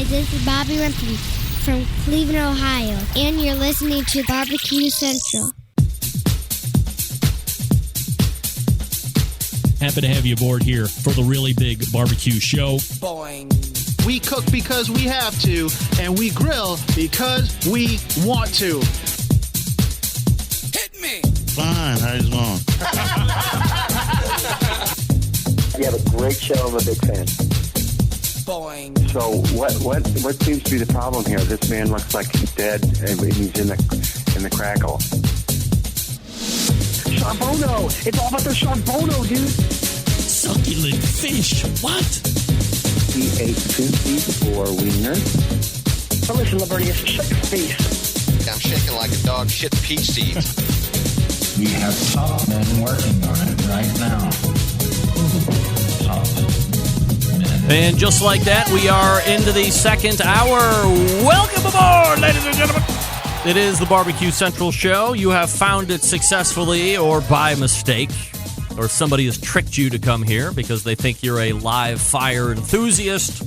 guys, this is Bobby Rempley from Cleveland, Ohio, and you're listening to Barbecue Central. Happy to have you aboard here for the really big barbecue show. Boing. We cook because we have to, and we grill because we want to. Hit me! Fine, how's it going? You have a great show. I'm a big fan. Boing. So what seems to be the problem here? This man looks like he's dead, and he's in the crackle. Sean Bono! It's all about the Sean Bono, dude! Succulent fish. What? He ate sushi or wiener. Oh, listen, Lavernius, shut your face. I'm shaking like a dog shit peach seeds. We have top men working on it right now. Top men. And just like that, we are into the second hour. Welcome aboard, ladies and gentlemen. It is the Barbecue Central Show. You have found it successfully or by mistake, or somebody has tricked you to come here because they think you're a live fire enthusiast,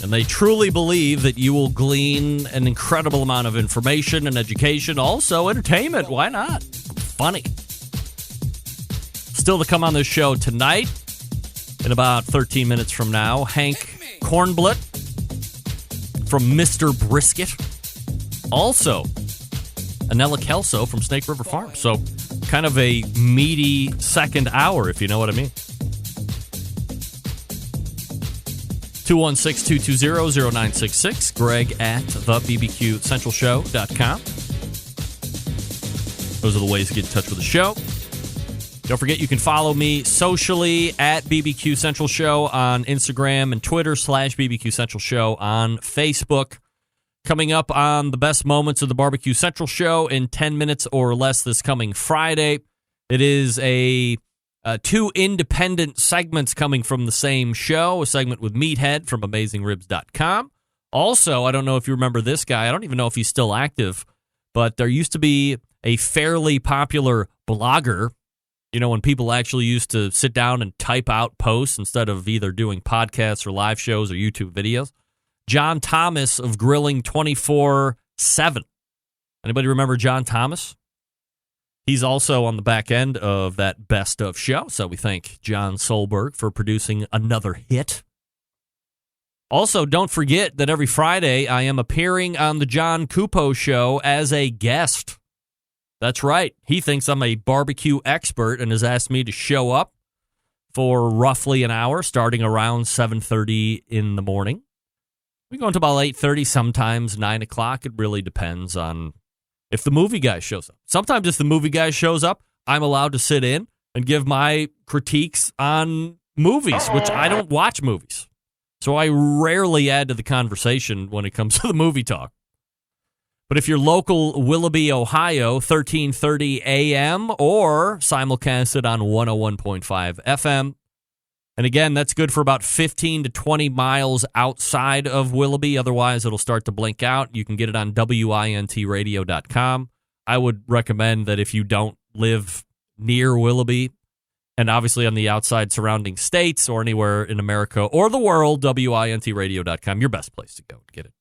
and they truly believe that you will glean an incredible amount of information and education, also entertainment. Why not? Funny. Still to come on this show tonight, in about 13 minutes from now, Hank Kornblit from Mr. Brisket. Also, Anella Kelso from Snake River Farm. So, kind of a meaty second hour, if you know what I mean. 216-220-0966. Greg at thebbqcentralshow.com. Those are the ways to get in touch with the show. Don't forget, you can follow me socially at BBQ Central Show on Instagram and Twitter /BBQ Central Show on Facebook. Coming up on the best moments of the Barbecue Central Show in 10 minutes or less this coming Friday. It is a two independent segments coming from the same show. A segment with Meathead from AmazingRibs.com. Also, I don't know if you remember this guy. I don't even know if he's still active, but there used to be a fairly popular blogger. You know, when people actually used to sit down and type out posts instead of either doing podcasts or live shows or YouTube videos. John Thomas of Grilling 24/7. Anybody remember John Thomas? He's also on the back end of that Best of show, so we thank John Solberg for producing another hit. Also, don't forget that every Friday I am appearing on the John Cupo Show as a guest. That's right. He thinks I'm a barbecue expert and has asked me to show up for roughly an hour, starting around 7:30 in the morning. We go until about 8:30, sometimes 9 o'clock. It really depends on if the movie guy shows up. Sometimes if the movie guy shows up, I'm allowed to sit in and give my critiques on movies, which I don't watch movies. So I rarely add to the conversation when it comes to the movie talk. But if you're local Willoughby, Ohio, 1330 AM or simulcasted on 101.5 FM. And again, that's good for about 15 to 20 miles outside of Willoughby. Otherwise, it'll start to blink out. You can get it on wintradio.com. I would recommend that if you don't live near Willoughby, and obviously on the outside surrounding states or anywhere in America or the world, wintradio.com, your best place to go to get it.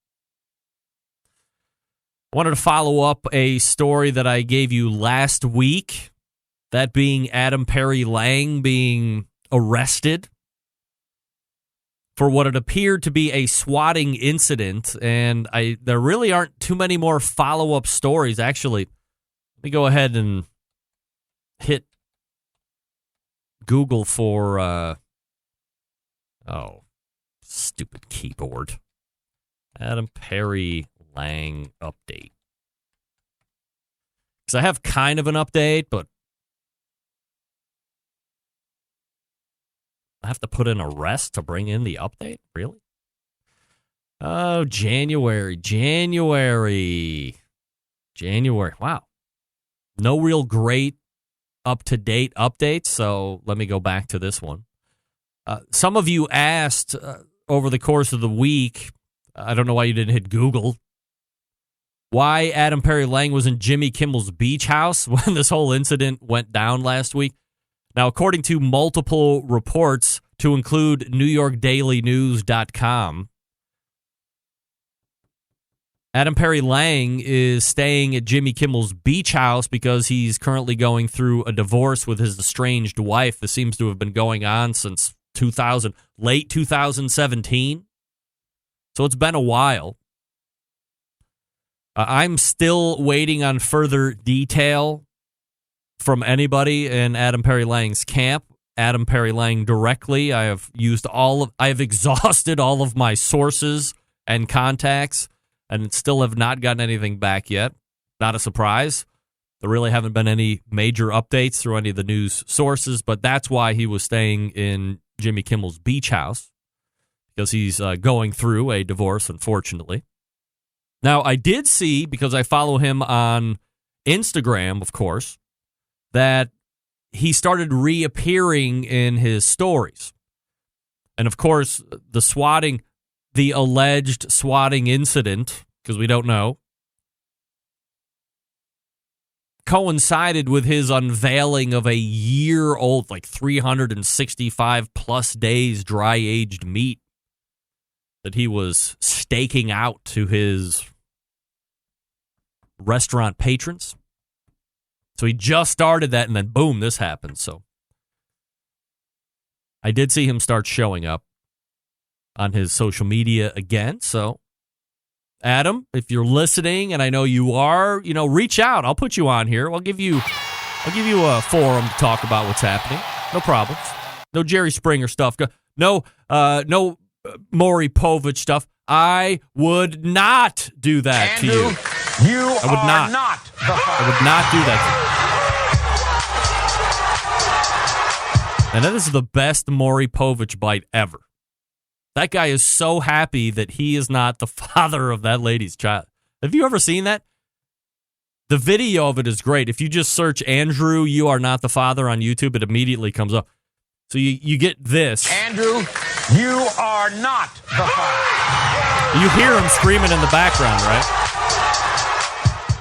I wanted to follow up a story that I gave you last week, that being Adam Perry Lang being arrested for what it appeared to be a swatting incident, and there really aren't too many more follow-up stories. Actually, let me go ahead and hit Google for, stupid keyboard. Adam Perry Lang update. Because I have kind of an update, but I have to put in arrest to bring in the update? Really? Oh, January. Wow. No real great up-to-date updates, so let me go back to this one. Some of you asked over the course of the week, I don't know why you didn't hit Google, why Adam Perry Lang was in Jimmy Kimmel's Beach House when this whole incident went down last week. Now, according to multiple reports, to include NewYorkDailyNews.com, Adam Perry Lang is staying at Jimmy Kimmel's beach house because he's currently going through a divorce with his estranged wife. This seems to have been going on since late 2017. So it's been a while. I'm still waiting on further detail from anybody in Adam Perry Lang's camp. Adam Perry Lang directly. I have exhausted all of my sources and contacts and still have not gotten anything back yet. Not a surprise. There really haven't been any major updates through any of the news sources, but that's why he was staying in Jimmy Kimmel's beach house, because he's going through a divorce, unfortunately. Now, I did see, because I follow him on Instagram, of course, that he started reappearing in his stories. And, of course, the alleged swatting incident, because we don't know, coincided with his unveiling of a year-old, like 365-plus days dry-aged meat that he was staking out to his restaurant patrons. So he just started that, and then boom, this happened. So I did see him start showing up on his social media again. So Adam, if you're listening, and I know you are, reach out. I'll put you on here. I'll give you a forum to talk about what's happening. No problems. No Jerry Springer stuff. No Maury Povich stuff. I would not do that Andrew, to you. I would not. I would not do that to you. And this is the best Maury Povich bite ever. That guy is so happy that he is not the father of that lady's child. Have you ever seen that? The video of it is great. If you just search Andrew, you are not the father on YouTube, it immediately comes up. So you get this. Andrew, you are not the father. You hear him screaming in the background, right?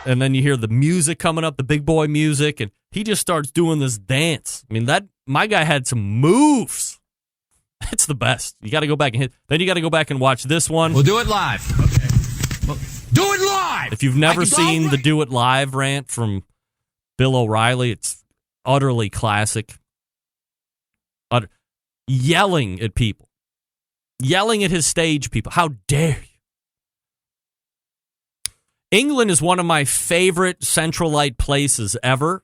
And then you hear the music coming up, the big boy music, and he just starts doing this dance. I mean, my guy had some moves. It's the best. You got to go back and hit. Then you got to go back and watch this one. We'll do it live. Okay. Well, do it live. If you've never seen the Do It Live rant from Bill O'Reilly, it's utterly classic. Yelling at people. Yelling at his stage people. How dare you? England is one of my favorite Centralite places ever.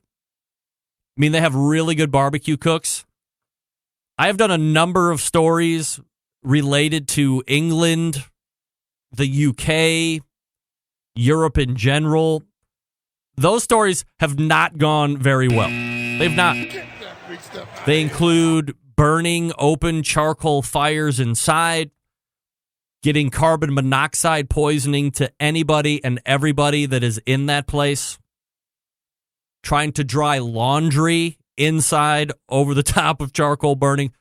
I mean, they have really good barbecue cooks. I have done a number of stories related to England, the UK, Europe in general. Those stories have not gone very well. They've not. They include burning open charcoal fires inside, getting carbon monoxide poisoning to anybody and everybody that is in that place, trying to dry laundry inside over the top of charcoal burning.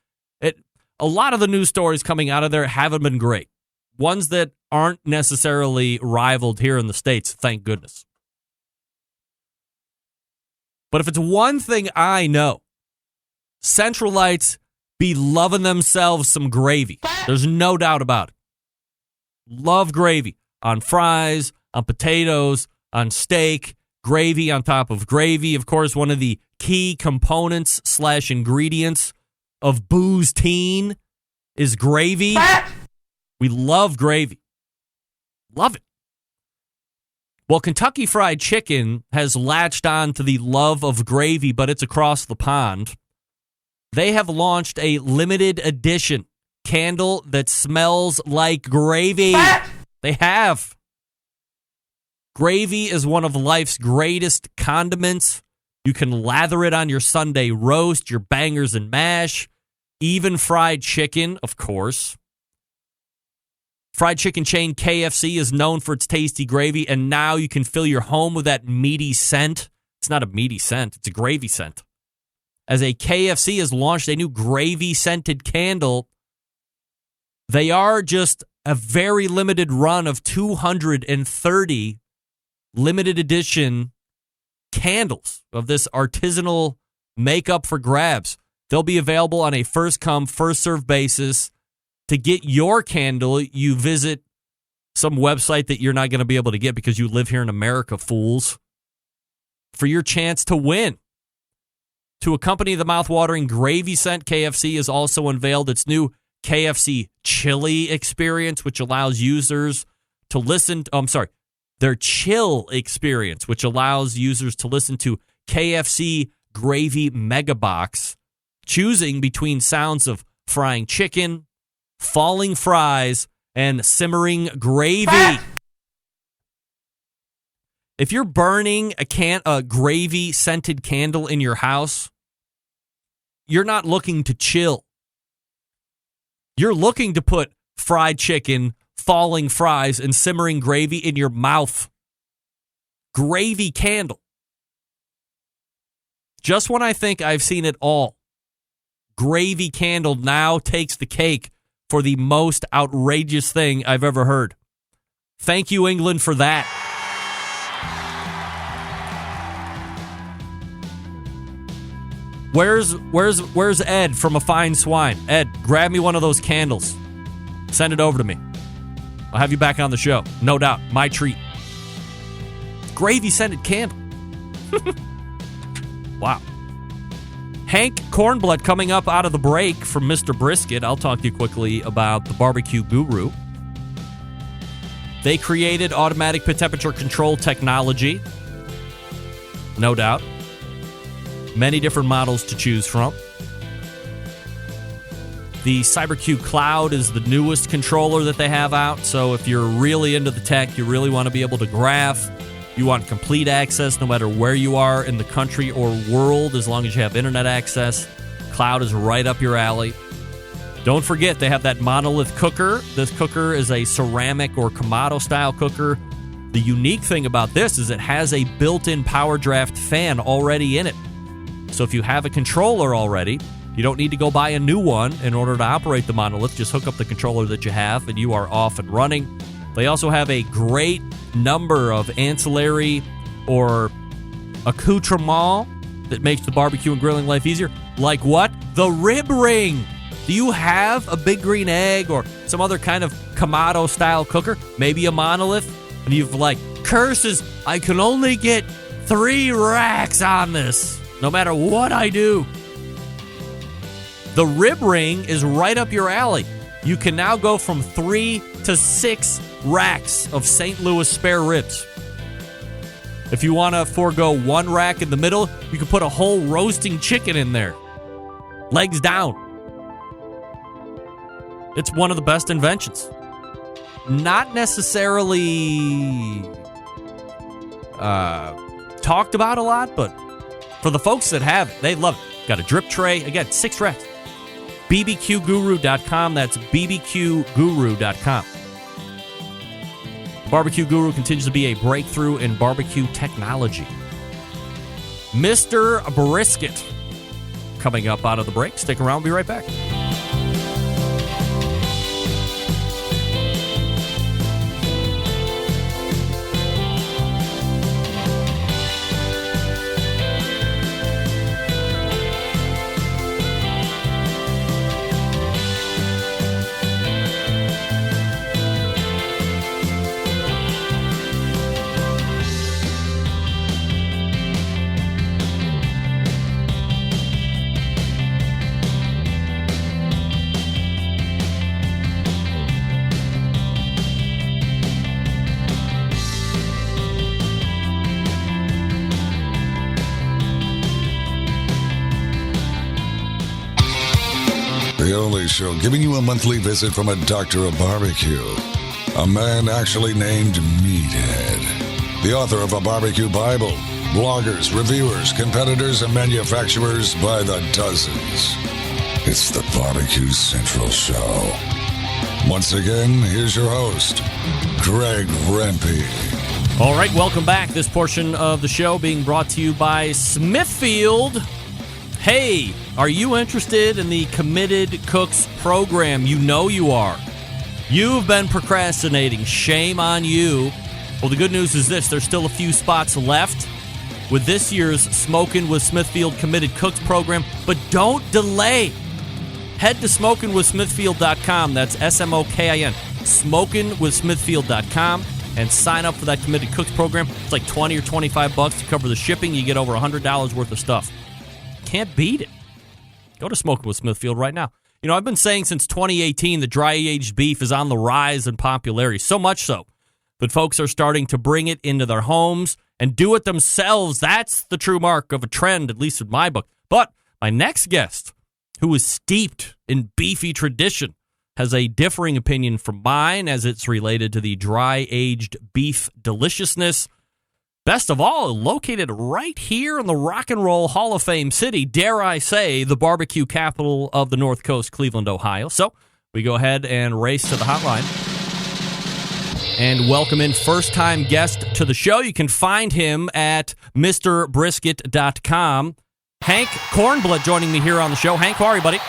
A lot of the news stories coming out of there haven't been great. Ones that aren't necessarily rivaled here in the States, thank goodness. But if it's one thing I know, Centralites be loving themselves some gravy. There's no doubt about it. Love gravy on fries, on potatoes, on steak, gravy on top of gravy. Of course, one of the key components / ingredients of booze-teen is gravy. We love gravy. Love it. Well, Kentucky Fried Chicken has latched on to the love of gravy, but it's across the pond. They have launched a limited edition candle that smells like gravy. They have. Gravy is one of life's greatest condiments. You can lather it on your Sunday roast, your bangers and mash, even fried chicken, of course. Fried chicken chain KFC is known for its tasty gravy, and now you can fill your home with that meaty scent. It's not a meaty scent, it's a gravy scent. As a KFC has launched a new gravy-scented candle, they are just a very limited run of 230 limited edition candles of this artisanal makeup for grabs. They'll be available on a first-come, first-served basis. To get your candle, you visit some website that you're not going to be able to get because you live here in America, fools, for your chance to win. To accompany the mouthwatering gravy scent, KFC has also unveiled its new KFC Chili experience, which allows users to listen. Their chill experience, which allows users to listen to KFC Gravy Mega Box, choosing between sounds of frying chicken, falling fries, and simmering gravy. If you're burning a gravy-scented candle in your house, you're not looking to chill. You're looking to put fried chicken, falling fries, and simmering gravy in your mouth. Gravy candle. Just when I think I've seen it all, gravy candle now takes the cake for the most outrageous thing I've ever heard. Thank you, England, for that. Where's Ed from A Fine Swine? Ed, grab me one of those candles. Send it over to me. I'll have you back on the show. No doubt. My treat. Gravy-scented candle. Wow. Hank Cornblood coming up out of the break from Mr. Brisket. I'll talk to you quickly about the Barbecue Guru. They created automatic temperature control technology. No doubt. Many different models to choose from. The CyberQ Cloud is the newest controller that they have out. So if you're really into the tech, you really want to be able to graph, you want complete access no matter where you are in the country or world, as long as you have internet access, Cloud is right up your alley. Don't forget, they have that monolith cooker. This cooker is a ceramic or Kamado-style cooker. The unique thing about this is it has a built-in power draft fan already in it. So if you have a controller already, you don't need to go buy a new one in order to operate the monolith. Just hook up the controller that you have, and you are off and running. They also have a great number of ancillary or accoutrements that makes the barbecue and grilling life easier. Like what? The rib ring. Do you have a Big Green Egg or some other kind of Kamado-style cooker? Maybe a monolith? And you've curses, I can only get 3 racks on this, no matter what I do. The rib ring is right up your alley. You can now go from 3 to 6 racks of St. Louis spare ribs. If you want to forego 1 rack in the middle, you can put a whole roasting chicken in there. Legs down. It's one of the best inventions. Not necessarily talked about a lot, but for the folks that have it, they love it. Got a drip tray. Again, 6 racks. bbqguru.com. That's bbqguru.com. Barbecue Guru continues to be a breakthrough in barbecue technology. Mr. Brisket coming up out of the break. Stick around. We'll be right back. The only show giving you a monthly visit from a doctor of barbecue. A man actually named Meathead. The author of a barbecue Bible. Bloggers, reviewers, competitors, and manufacturers by the dozens. It's the Barbecue Central Show. Once again, here's your host, Greg Rempe. All right, welcome back. This portion of the show being brought to you by Smithfield. Hey, are you interested in the Committed Cooks program? You know you are. You've been procrastinating. Shame on you. Well, the good news is this. There's still a few spots left with this year's Smokin' with Smithfield Committed Cooks program. But don't delay. Head to smokinwithsmithfield.com. That's SMOKIN. SmokingWithSmithfield.com and sign up for that Committed Cooks program. It's like $20 or $25 to cover the shipping. You get over $100 worth of stuff. Can't beat it. Go to Smoking with Smithfield right now. You know, I've been saying since 2018 that dry-aged beef is on the rise in popularity, so much so that folks are starting to bring it into their homes and do it themselves. That's the true mark of a trend, at least in my book. But my next guest, who is steeped in beefy tradition, has a differing opinion from mine as it's related to the dry-aged beef deliciousness. Best of all, located right here in the Rock and Roll Hall of Fame city, dare I say, the barbecue capital of the North Coast, Cleveland, Ohio. So we go ahead and race to the hotline and welcome in first-time guest to the show. You can find him at MrBrisket.com. Hank Kornblatt joining me here on the show. Hank, how are you, buddy?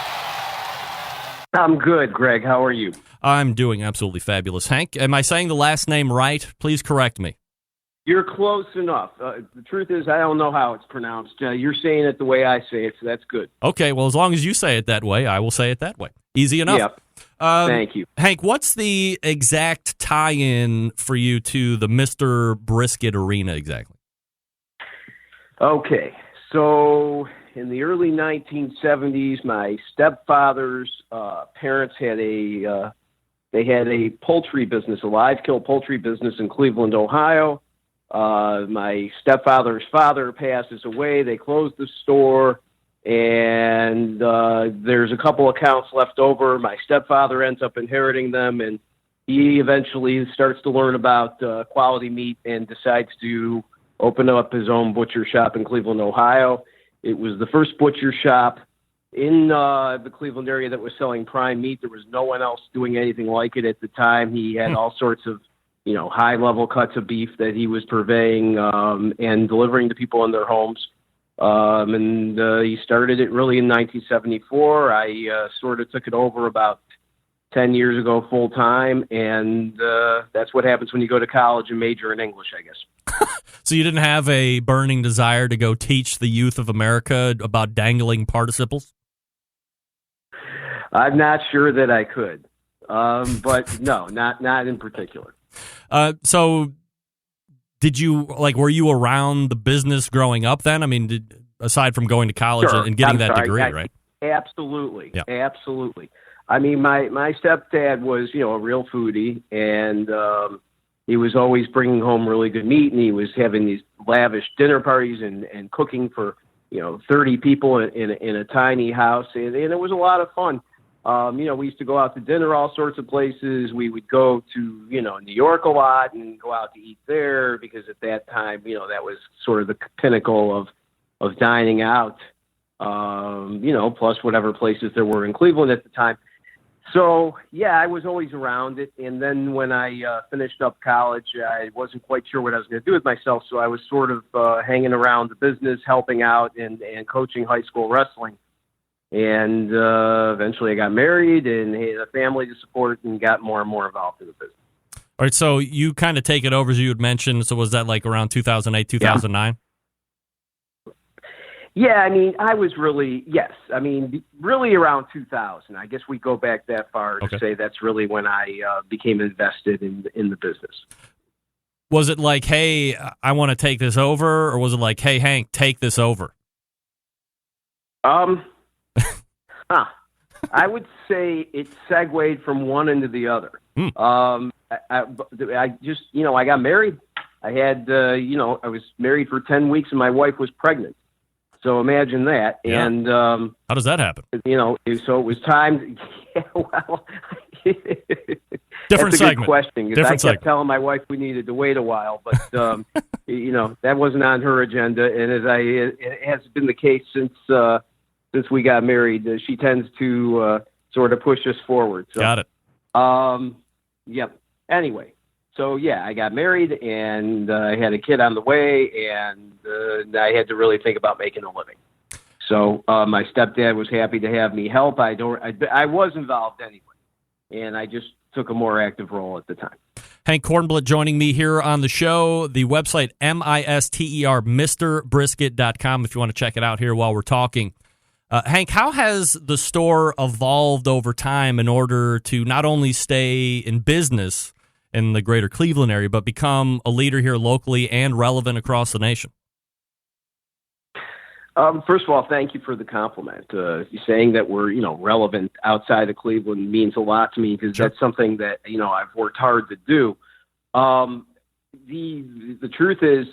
I'm good, Greg. How are you? I'm doing absolutely fabulous. Hank, am I saying the last name right? Please correct me. You're close enough. The truth is, I don't know how it's pronounced. You're saying it the way I say it, so that's good. Okay, well, as long as you say it that way, I will say it that way. Easy enough. Yep. Thank you. Hank, what's the exact tie-in for you to the Mr. Brisket Arena exactly? Okay, so in the early 1970s, my stepfather's parents had a poultry business, a live-kill poultry business in Cleveland, Ohio. My stepfather's father passes away. They closed the store, and there's a couple accounts left over. My stepfather ends up inheriting them, and he eventually starts to learn about quality meat and decides to open up his own butcher shop in Cleveland, Ohio. It was the first butcher shop in the Cleveland area that was selling prime meat. There was no one else doing anything like it at the time. He had all sorts of high-level cuts of beef that he was purveying and delivering to people in their homes. And he started it really in 1974. I sort of took it over about 10 years ago full-time, and that's what happens when you go to college and major in English, I guess. So you didn't have a burning desire to go teach the youth of America about dangling participles? I'm not sure that I could, but no, not in particular. So did you, were you around the business growing up then? I mean, aside from going to college Sure. and getting that degree, right? Absolutely. Yeah. Absolutely. I mean, my stepdad was, a real foodie, and he was always bringing home really good meat, and he was having these lavish dinner parties and cooking for, 30 people in a tiny house, and it was a lot of fun. We used to go out to dinner all sorts of places. We would go to, New York a lot and go out to eat there because at that time, that was sort of the pinnacle of dining out, plus whatever places there were in Cleveland at the time. So, yeah, I was always around it. And then when I finished up college, I wasn't quite sure what I was going to do with myself. So I was sort of hanging around the business, helping out and coaching high school wrestling. And eventually I got married and had a family to support and got more and more involved in the business. All right, so you kind of take it over, as you had mentioned. So was that around 2008, 2009? Yeah, I mean, really around 2000. I guess we go back that far to say that's really when I became invested in the business. Was it like, hey, I want to take this over? Or was it like, hey, Hank, take this over? I would say it segued from one into the other. I just, I got married. I had, I was married for 10 weeks and my wife was pregnant. So imagine that. Yeah. And how does that happen? So it was time. Different that's a segment. good question. Different I kept segment. telling my wife we needed to wait a while, but that wasn't on her agenda. And it has been the case since we got married. She tends to sort of push us forward. So, got it. Yep. Anyway. So, yeah, I got married, and I had a kid on the way, and I had to really think about making a living. So my stepdad was happy to have me help. I was involved anyway, and I just took a more active role at the time. Hank Kornblatt joining me here on the show. The website, MISTER, MrBrisket.com, if you want to check it out here while we're talking. Hank, how has the store evolved over time in order to not only stay in business in the greater Cleveland area, but become a leader here locally and relevant across the nation? First of all, thank you for the compliment. Saying that we're, relevant outside of Cleveland means a lot to me because that's something that, I've worked hard to do. The truth is,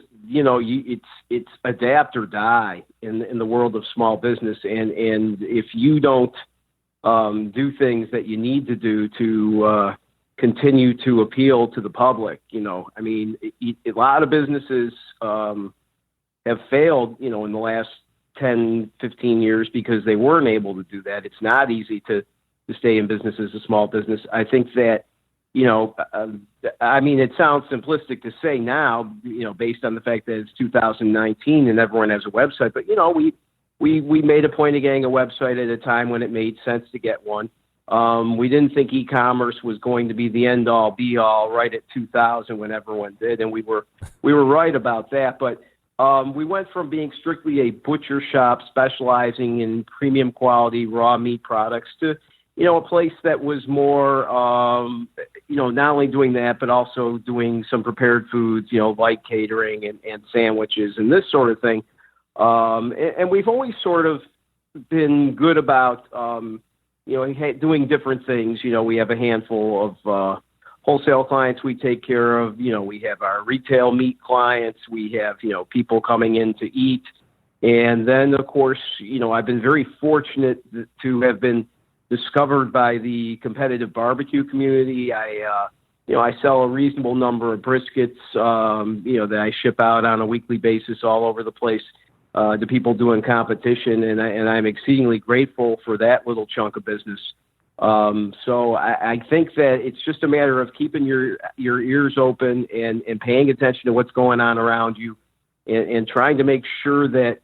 it's adapt or die in the world of small business. And if you don't do things that you need to do to continue to appeal to the public, a lot of businesses have failed, in the last 10, 15 years because they weren't able to do that. It's not easy to stay in business as a small business. I think that, it sounds simplistic to say now, based on the fact that it's 2019 and everyone has a website, but, we made a point of getting a website at a time when it made sense to get one. We didn't think e-commerce was going to be the end all be all right at 2000 when everyone did. And we were right about that. But we went from being strictly a butcher shop specializing in premium quality raw meat products to, a place that was more, not only doing that, but also doing some prepared foods, like catering and sandwiches and this sort of thing. And we've always sort of been good about, doing different things. We have a handful of wholesale clients we take care of. We have our retail meat clients. We have, people coming in to eat. And then, of course, I've been very fortunate to have been discovered by the competitive barbecue community. I sell a reasonable number of briskets, that I ship out on a weekly basis all over the place to people doing competition. And I'm exceedingly grateful for that little chunk of business. So I think that it's just a matter of keeping your ears open and paying attention to what's going on around you and trying to make sure that,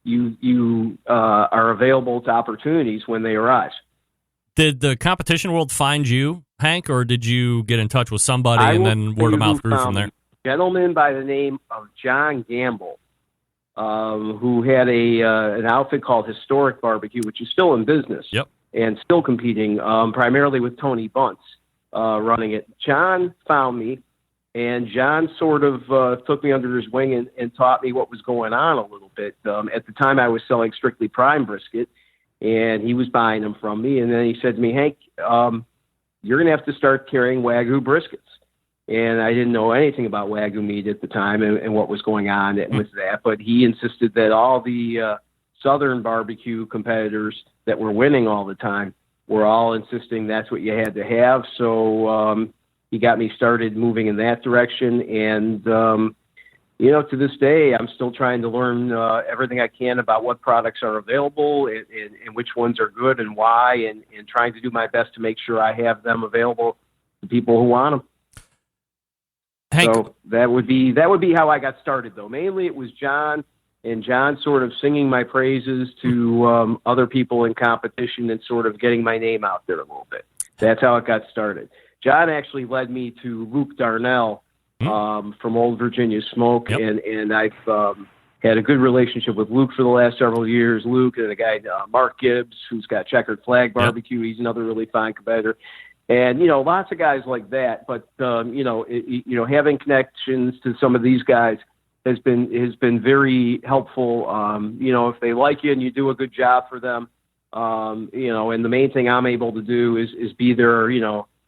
you are available to opportunities when they arise. Did the competition world find you, Hank, or did you get in touch with somebody and then word of mouth grew from there? A gentleman by the name of John Gamble, who had an outfit called Historic Barbecue, which is still in business. Yep. And still competing, primarily with Tony Bunce running it. John found me, and John sort of took me under his wing and taught me what was going on a little bit. At the time, I was selling strictly prime brisket, and he was buying them from me. And then he said to me, Hank, you're going to have to start carrying Wagyu briskets. And I didn't know anything about Wagyu meat at the time and what was going on with that. But he insisted that all the Southern barbecue competitors that were winning all the time were all insisting that's what you had to have. So he got me started moving in that direction. And, to this day, I'm still trying to learn everything I can about what products are available and which ones are good and why, and trying to do my best to make sure I have them available to people who want them. Hank. So that would be how I got started, though. Mainly it was John, and John sort of singing my praises to other people in competition and sort of getting my name out there a little bit. That's how it got started. John actually led me to Luke Darnell from Old Virginia Smoke, yep. and I've had a good relationship with Luke for the last several years. Luke and a guy, Mark Gibbs, who's got Checkered Flag Barbecue. Yep. He's another really fine competitor. And, lots of guys like that. But, having connections to some of these guys has been very helpful. If they like you and you do a good job for them, and the main thing I'm able to do is be their,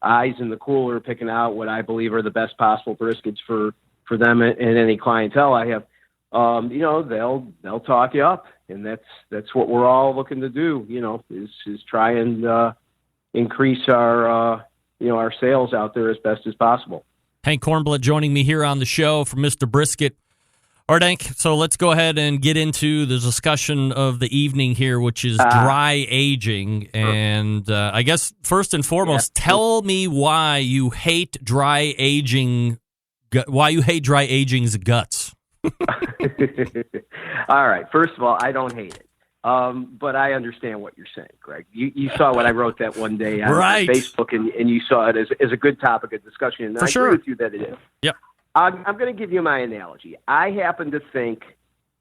eyes in the cooler, picking out what I believe are the best possible briskets for them and any clientele I have. They'll talk you up, and that's what we're all looking to do, is try and increase our sales out there as best as possible. Hank Kornblatt joining me here on the show from Mr. Brisket. All right, Hank, so let's go ahead and get into the discussion of the evening here, which is dry aging. And I guess first and foremost, tell me why you hate dry aging's guts. All right, first of all, I don't hate it. But I understand what you're saying, Greg. You saw what I wrote that one day on Facebook, and you saw it as a good topic of discussion. And I agree with you that it is. Yep. I'm going to give you my analogy. I happen to think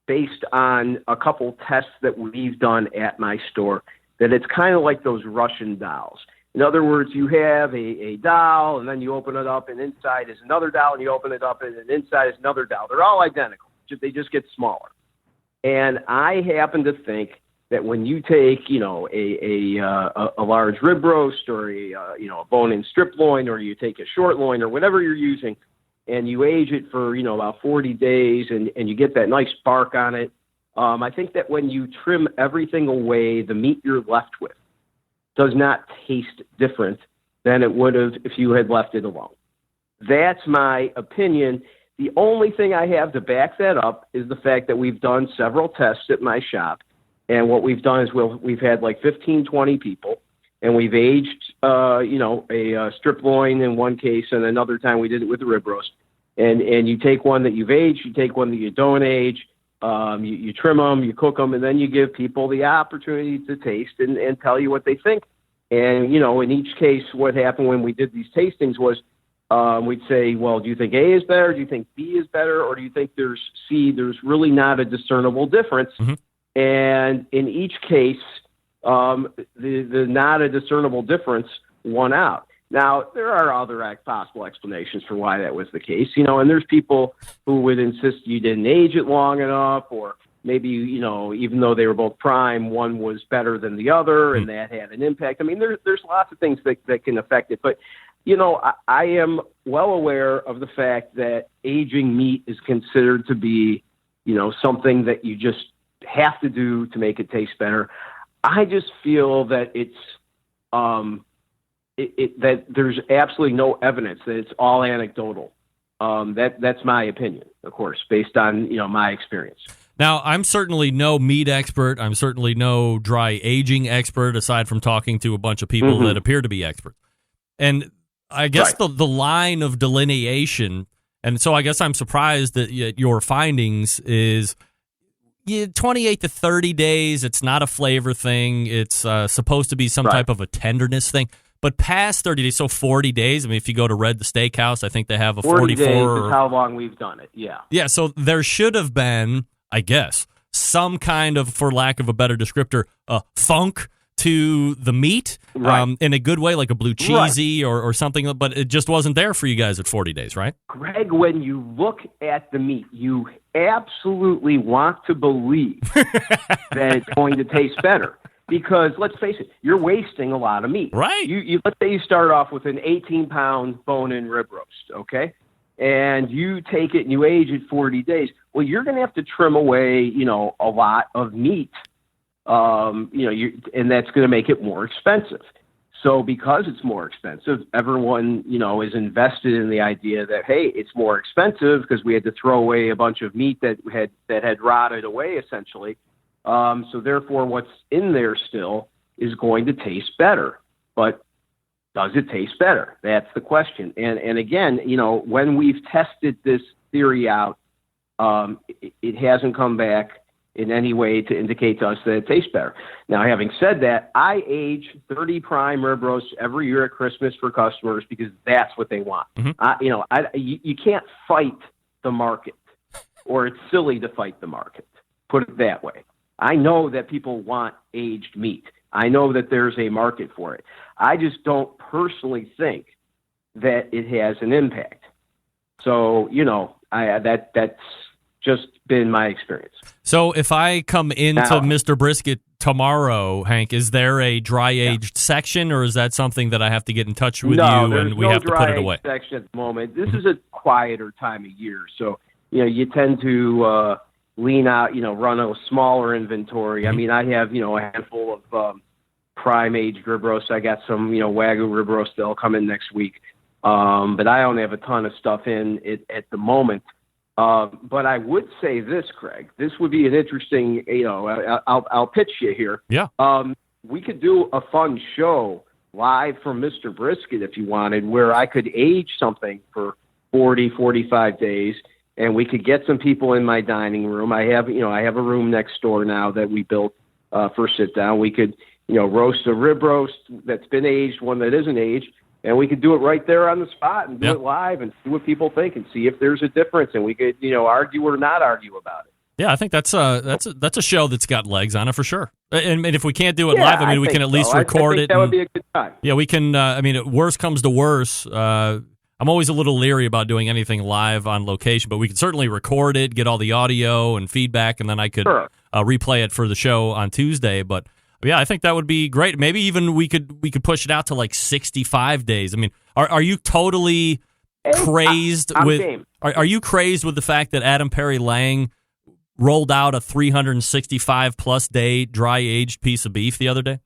based on a couple tests that we've done at my store, that it's kind of like those Russian dolls. In other words, you have a doll, and then you open it up, and inside is another doll, and you open it up, and then inside is another doll. They're all identical. They just get smaller. And I happen to think that when you take, a large rib roast or a bone-in strip loin, or you take a short loin or whatever you're using, and you age it for, about 40 days, and you get that nice bark on it, I think that when you trim everything away, the meat you're left with does not taste different than it would have if you had left it alone. That's my opinion. The only thing I have to back that up is the fact that we've done several tests at my shop. And what we've done is we've had like 15, 20 people, and we've aged, a strip loin in one case, and another time we did it with a rib roast. And you take one that you've aged, you take one that you don't age, you trim them, you cook them, and then you give people the opportunity to taste and tell you what they think. And, in each case, what happened when we did these tastings was we'd say, well, do you think A is better? Do you think B is better? Or do you think there's really not a discernible difference? Mm-hmm. And in each case, the not a discernible difference won out. Now, there are other possible explanations for why that was the case, and there's people who would insist you didn't age it long enough, or maybe, even though they were both prime, one was better than the other, and that had an impact. I mean, there's lots of things that can affect it. But, I am well aware of the fact that aging meat is considered to be, something that you just have to do to make it taste better. I just feel that it's that there's absolutely no evidence, that it's all anecdotal. That's my opinion, of course, based on my experience. Now, I'm certainly no meat expert. I'm certainly no dry aging expert, aside from talking to a bunch of people that appear to be experts. And I guess the line of delineation, and so I guess I'm surprised that your findings is 28 to 30 days. It's not a flavor thing. It's supposed to be some type of a tenderness thing. But past 30 days, so 40 days, I mean, if you go to Red the Steakhouse, I think they have a 40 44. days is how long we've done it, yeah. Yeah, so there should have been, I guess, some kind of, for lack of a better descriptor, funk to the meat in a good way, like a blue cheesy or something, but it just wasn't there for you guys at 40 days, right? Greg, when you look at the meat, you absolutely want to believe that it's going to taste better. Because let's face it, you're wasting a lot of meat. Right. You let's say you start off with an 18-pound bone-in rib roast, okay? And you take it and you age it 40 days. Well, you're going to have to trim away, a lot of meat, and that's going to make it more expensive. So because it's more expensive, everyone, is invested in the idea that, hey, it's more expensive because we had to throw away a bunch of meat that had rotted away, essentially. So therefore, what's in there still is going to taste better. But does it taste better? That's the question. And again, when we've tested this theory out, it hasn't come back in any way to indicate to us that it tastes better. Now, having said that, I age 30 prime rib roasts every year at Christmas for customers because that's what they want. Mm-hmm. You can't fight the market, or it's silly to fight the market. Put it that way. I know that people want aged meat. I know that there's a market for it. I just don't personally think that it has an impact. So, that's just been my experience. So if I come into Mr. Brisket tomorrow, Hank, is there a dry aged section, or is that something that I have to get in touch with you and we have to put it away? No, there's no dry aged section at the moment. This is a quieter time of year. So, you tend to lean out, run a smaller inventory. I mean, I have, a handful of prime aged rib roasts. I got some, Wagyu rib roasts that'll come in next week. But I don't have a ton of stuff in it at the moment. But I would say this, Craig, this would be an interesting, I'll pitch you here. Yeah. We could do a fun show live from Mr. Brisket if you wanted, where I could age something for 40, 45 days. And we could get some people in my dining room. I have a room next door now that we built for sit down. We could, roast a rib roast that's been aged, one that isn't aged, and we could do it right there on the spot and do it live and see what people think and see if there's a difference. And we could, argue or not argue about it. Yeah, I think that's a show that's got legs on it for sure. And if we can't do it live, I mean, we can at least record it. That would be a good time. Yeah, we can. I mean, worst comes to worst. I'm always a little leery about doing anything live on location, but we can certainly record it, get all the audio and feedback, and then I could replay it for the show on Tuesday. But yeah, I think that would be great. Maybe even we could push it out to like 65 days. I mean, are you totally crazed with? Are you crazed with the fact that Adam Perry Lang rolled out a 365 plus day dry aged piece of beef the other day?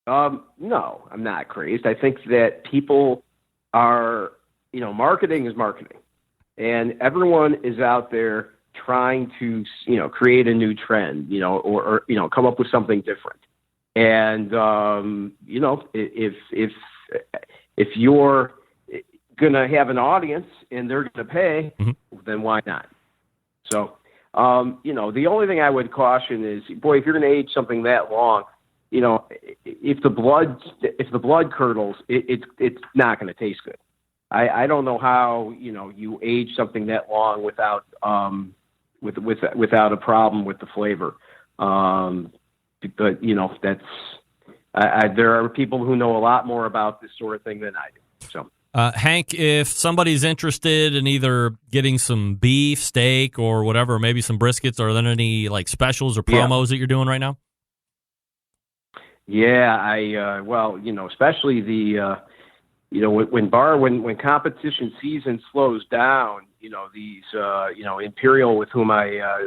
No, I'm not crazed. I think that people are, marketing is marketing, and everyone is out there trying to, create a new trend, or come up with something different. And, if you're going to have an audience and they're going to pay, then why not? So, the only thing I would caution is, boy, if you're going to age something that long, if the blood curdles, it's not going to taste good. I don't know how, you age something that long without a problem with the flavor. But there are people who know a lot more about this sort of thing than I do. So. Hank, if somebody's interested in either getting some beef, steak, or whatever, maybe some briskets, are there any like specials or promos that you're doing right now? Yeah, especially the, when competition season slows down, these, Imperial, with whom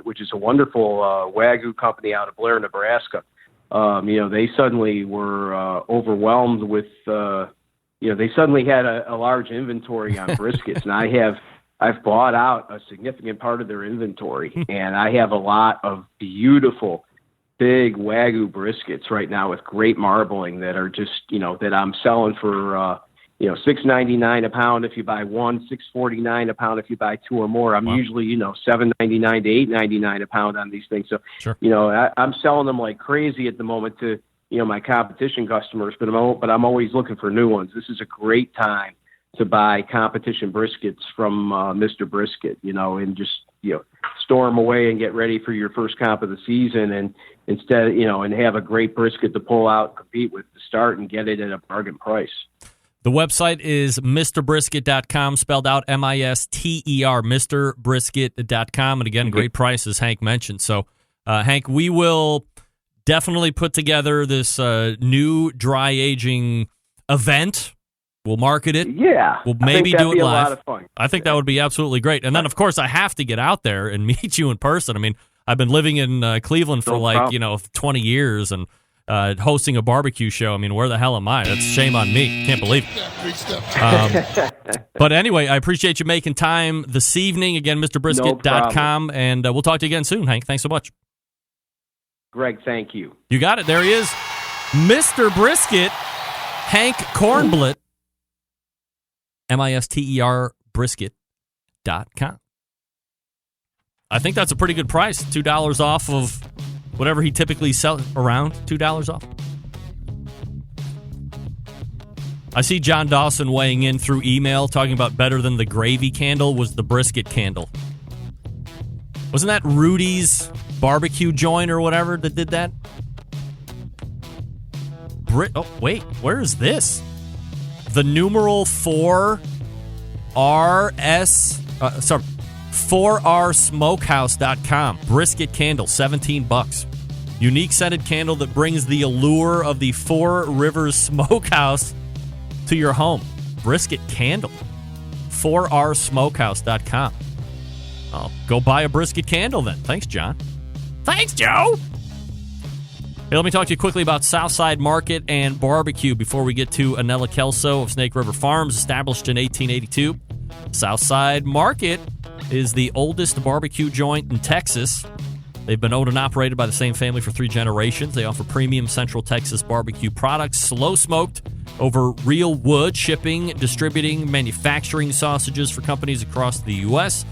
which is a wonderful Wagyu company out of Blair, Nebraska, they suddenly were overwhelmed with, they suddenly had a large inventory on briskets, and I've bought out a significant part of their inventory, and I have a lot of beautiful, big Wagyu briskets right now with great marbling that are just, that I'm selling for, $6.99 a pound if you buy one, $6.49 a pound if you buy two or more. I'm usually, $7.99 to $8.99 a pound on these things. So, sure. I'm selling them like crazy at the moment to, my competition customers, but I'm always looking for new ones. This is a great time to buy competition briskets from Mr. Brisket, and just, store them away and get ready for your first comp of the season, and instead, and have a great brisket to pull out and compete with to start and get it at a bargain price. The website is MrBrisket.com, spelled out M-I-S-T-E-R, MrBrisket.com. And again, great prices, Hank mentioned. So, Hank, we will definitely put together this new dry aging event. We'll market it. Yeah. We'll maybe do it live. A lot of fun. I think that would be absolutely great. And then, of course, I have to get out there and meet you in person. I mean, I've been living in Cleveland for 20 years and hosting a barbecue show. I mean, where the hell am I? That's shame on me. Can't believe it. But anyway, I appreciate you making time this evening. Again, MrBrisket.com. And we'll talk to you again soon, Hank. Thanks so much. Greg, thank you. You got it. There he is. Mr. Brisket, Hank Kornblit, M-I-S-T-E-R brisket.com. I think that's a pretty good price. $2 off of whatever he typically sells, around $2 off. I see John Dawson weighing in through email talking about better than the gravy candle was the brisket candle. Wasn't that Rudy's barbecue joint or whatever that did that? Oh, wait, where is this? The numeral 4rsmokehouse.com. Brisket candle, $17. Unique scented candle that brings the allure of the Four Rivers Smokehouse to your home. Brisket candle, 4rsmokehouse.com. Oh, go buy a brisket candle then. Thanks, John. Thanks, Joe. Hey, let me talk to you quickly about Southside Market and Barbecue before we get to Anella Kelso of Snake River Farms, established in 1882. Southside Market is the oldest barbecue joint in Texas. They've been owned and operated by the same family for 3 generations. They offer premium Central Texas barbecue products, slow smoked over real wood, shipping, distributing, manufacturing sausages for companies across the U.S.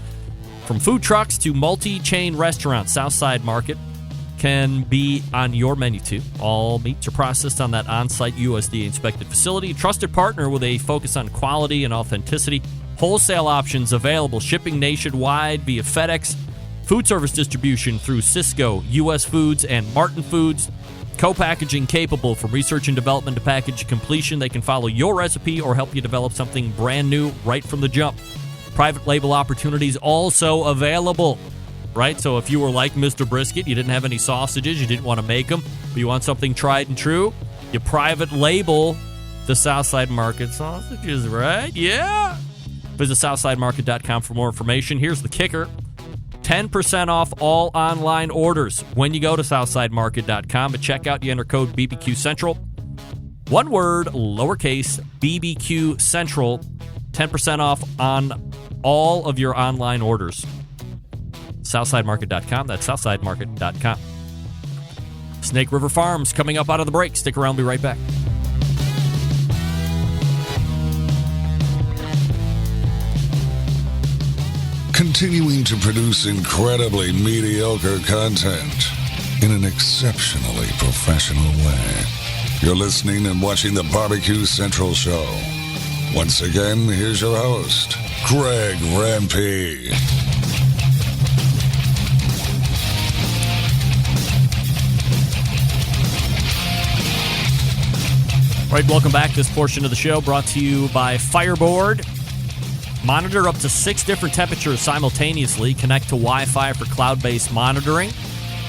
From food trucks to multi-chain restaurants, Southside Market can be on your menu too. All meats are processed on that on-site USDA-inspected facility. Trusted partner with a focus on quality and authenticity. Wholesale options available. Shipping nationwide via FedEx, Food service distribution through Cisco, U.S. Foods, and Martin Foods. Co-packaging capable from research and development to package completion. They can follow your recipe or help you develop something brand new right from the jump. Private label opportunities also available, right? So if you were like Mr. Brisket, you didn't have any sausages, you didn't want to make them, but you want something tried and true, you private label the Southside Market sausages, right? Yeah. Visit SouthsideMarket.com for more information. Here's the kicker. 10% off all online orders when you go to SouthsideMarket.com. At checkout, you enter code BBQ Central. One word, lowercase, BBQ Central. 10% off on all of your online orders. SouthsideMarket.com. That's SouthsideMarket.com. Snake River Farms coming up out of the break. Stick around. Be right back. Continuing to produce incredibly mediocre content in an exceptionally professional way. You're listening and watching the Barbecue Central Show. Once again, here's your host, Greg Rempe. All right, welcome back. This portion of the show brought to you by Fireboard. Monitor up to 6 different temperatures simultaneously. Connect to Wi-Fi for cloud-based monitoring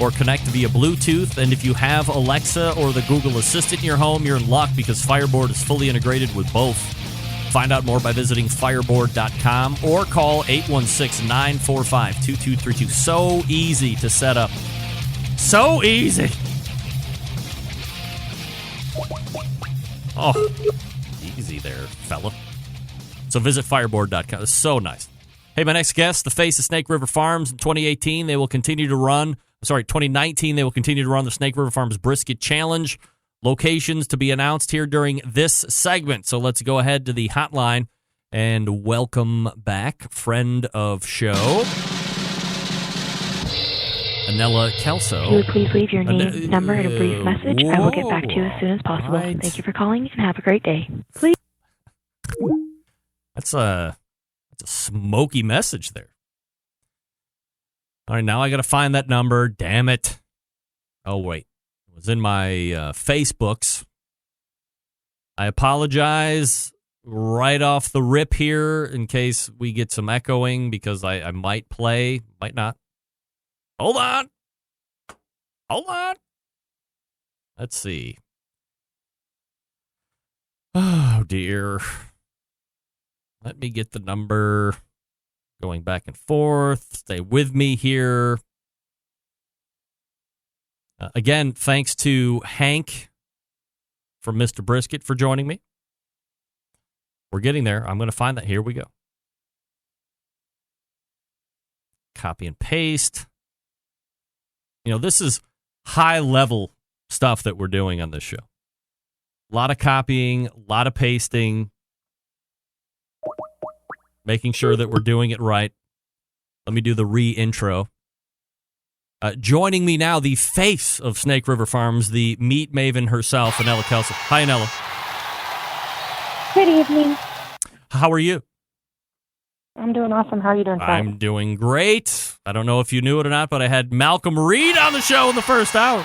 or connect via Bluetooth. And if you have Alexa or the Google Assistant in your home, you're in luck because Fireboard is fully integrated with both. Find out more by visiting fireboard.com or call 816-945-2232. So easy to set up. So easy. Oh, easy there, fella. So visit fireboard.com. It's so nice. Hey, my next guest, the face of Snake River Farms. In 2019, they will continue to run. 2019, they will continue to run the Snake River Farms Brisket Challenge. Locations to be announced here during this segment. So let's go ahead to the hotline and welcome back friend of show, Anella Kelso. If you would please leave your name, number, and a brief message. I will get back to you as soon as possible. Right. Thank you for calling and have a great day. Please. That's a smoky message there. All right, now I got to find that number. Damn it. Oh, wait. It was in my Facebooks. I apologize right off the rip here in case we get some echoing because I might play, might not. Hold on. Let's see. Oh, dear. Let me get the number. Going back and forth. Stay with me here. Again, thanks to Hank from Mr. Brisket for joining me. We're getting there. I'm going to find that. Here we go. Copy and paste. You know, this is high-level stuff that we're doing on this show. A lot of copying, a lot of pasting, making sure that we're doing it right. Let me do the re-intro. Joining me now, the face of Snake River Farms, the meat maven herself, Anella Kelso. Hi, Anella. Good evening. How are you? I'm doing awesome. How are you doing, Frank? I'm doing great. I don't know if you knew it or not, but I had Malcolm Reed on the show in the first hour.